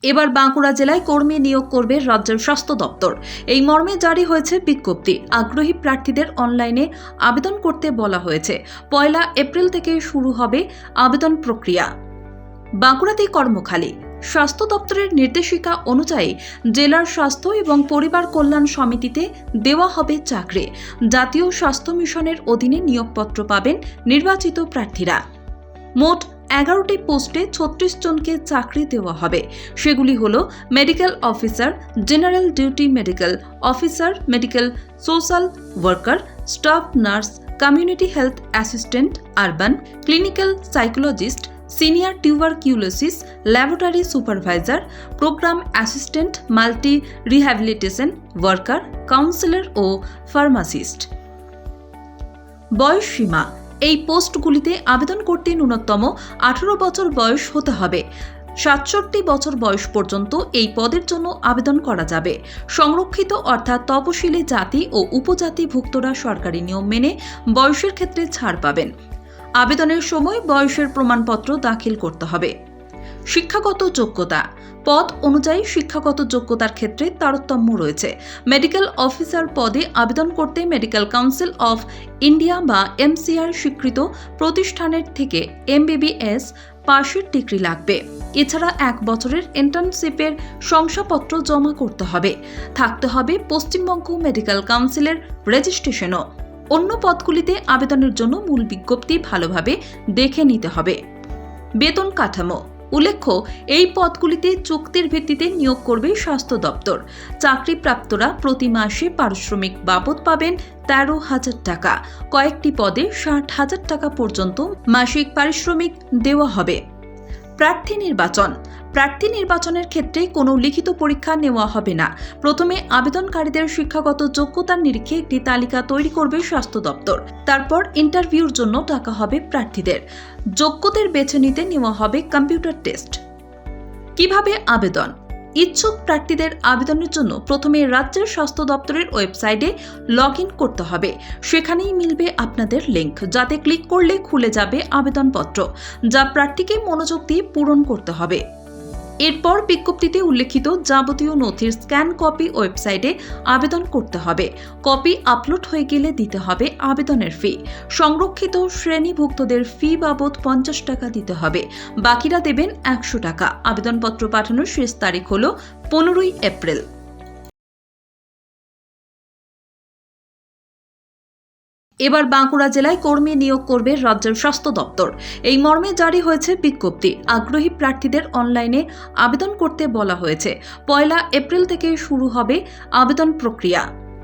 এবার বাঁকুড়া জেলায় কর্মী নিয়োগ করবে রাজ্যের স্বাস্থ্য দপ্তর। এই মর্মে জারি হয়েছে বিজ্ঞপ্তি। আগ্রহী প্রার্থীদের অনলাইনে আবেদন করতে বলা হয়েছে। 1 এপ্রিল থেকে শুরু হবে আবেদন প্রক্রিয়া। বাঁকুড়াতেই কর্মখালি। স্বাস্থ্য দপ্তরের নির্দেশিকা অনুযায়ী জেলার স্বাস্থ্য এবং পরিবার কল্যাণ সমিতিতে দেওয়া হবে চাকরি। জাতীয় স্বাস্থ্য মিশনের অধীনে নিয়োগপত্র পাবেন নির্বাচিত প্রার্থীরা। মোট 11টি পোস্টে 36 জনকে চাকরি দেওয়া হবে। সেগুলি হল medical officer, general duty medical officer, medical social worker, staff nurse, community health assistant, urban, clinical psychologist, senior tuberculosis laboratory supervisor, programme assistant, multi rehabilitation worker, counsellor ও ফার্মাসিস্ট। বয়স সীমা। এই পোস্টগুলিতে আবেদন করতে ন্যূনতম 18 বছর বয়স হতে হবে। 67 বছর বয়স পর্যন্ত এই পদের জন্য আবেদন করা যাবে। সংরক্ষিত অর্থাৎ তপশিলি জাতি ও উপজাতিভুক্তরা সরকারি নিয়ম মেনে বয়সের ক্ষেত্রে ছাড় পাবেন। আবেদনের সময় বয়সের প্রমাণপত্র দাখিল করতে হবে। শিক্ষাগত যোগ্যতা। পদ অনুযায়ী শিক্ষাগত যোগ্যতার ক্ষেত্রে তারতম্য রয়েছে। মেডিকেল অফিসার পদে আবেদন করতে মেডিকেল কাউন্সিল অফ ইন্ডিয়া বা MCR স্বীকৃত প্রতিষ্ঠানের থেকে MBBS পাশের ডিগ্রি লাগবে। এছাড়া 1 বছরের ইন্টার্নশিপের শংসাপত্র জমা করতে হবে। থাকতে হবে পশ্চিমবঙ্গ মেডিকেল কাউন্সিলের রেজিস্ট্রেশনও। অন্য পদগুলিতে আবেদনের জন্য মূল বিজ্ঞপ্তি ভালোভাবে দেখে নিতে হবে। বেতন কাঠামো। উল্লেখ্য, এই পদগুলিতে চুক্তির ভিত্তিতে নিয়োগ করবে স্বাস্থ্য দপ্তর। চাকরিপ্রাপ্তরা প্রতি মাসে পারিশ্রমিক বাবদ পাবেন 13,000 টাকা। কয়েকটি পদে 60,000 টাকা পর্যন্ত মাসিক পারিশ্রমিক দেওয়া হবে। প্রার্থী নির্বাচন। প্রার্থী নির্বাচনের ক্ষেত্রে কোনো লিখিত পরীক্ষা নেওয়া হবে না। প্রথমে আবেদনকারীদের শিক্ষাগত যোগ্যতার নিরিখে একটি তালিকা তৈরি করবে স্বাস্থ্য দপ্তর। তারপর ইন্টারভিউর জন্য ডাকা হবে প্রার্থীদের। যোগ্যদের বেছে নিতে নেওয়া হবে কম্পিউটার টেস্ট। কিভাবে আবেদন? ইচ্ছুক প্রার্থীদের আবেদনের জন্য প্রথমে রাজ্যের স্বাস্থ্য দপ্তরের ওয়েবসাইটে লগইন করতে হবে। সেখানেই মিলবে আপনাদের লিঙ্ক, যাতে ক্লিক করলে খুলে যাবে আবেদনপত্র, যা প্রার্থীকে মনোযোগ দিয়ে পূরণ করতে হবে। এরপর বিজ্ঞপ্তিতে উল্লেখিত যাবতীয় নথির স্ক্যান কপি ওয়েবসাইটে আবেদন করতে হবে। কপি আপলোড হয়ে গেলে দিতে হবে আবেদনের ফি। সংরক্ষিত শ্রেণীভুক্তদের ফি বাবদ 50 টাকা দিতে হবে। বাকিরা দেবেন 100 টাকা। আবেদনপত্র পাঠানোর শেষ তারিখ হল 15 এপ্রিল। এবার বাঁকুড়া জেলায় কর্মী নিয়োগ করবে রাজ্যের স্বাস্থ্য দপ্তর। এই মর্মে জারি হয়েছে বিজ্ঞপ্তি। আগ্রহী প্রার্থীদের অনলাইনে আবেদন করতে বলা হয়েছে। 1 এপ্রিল থেকে শুরু হবে আবেদন প্রক্রিয়া।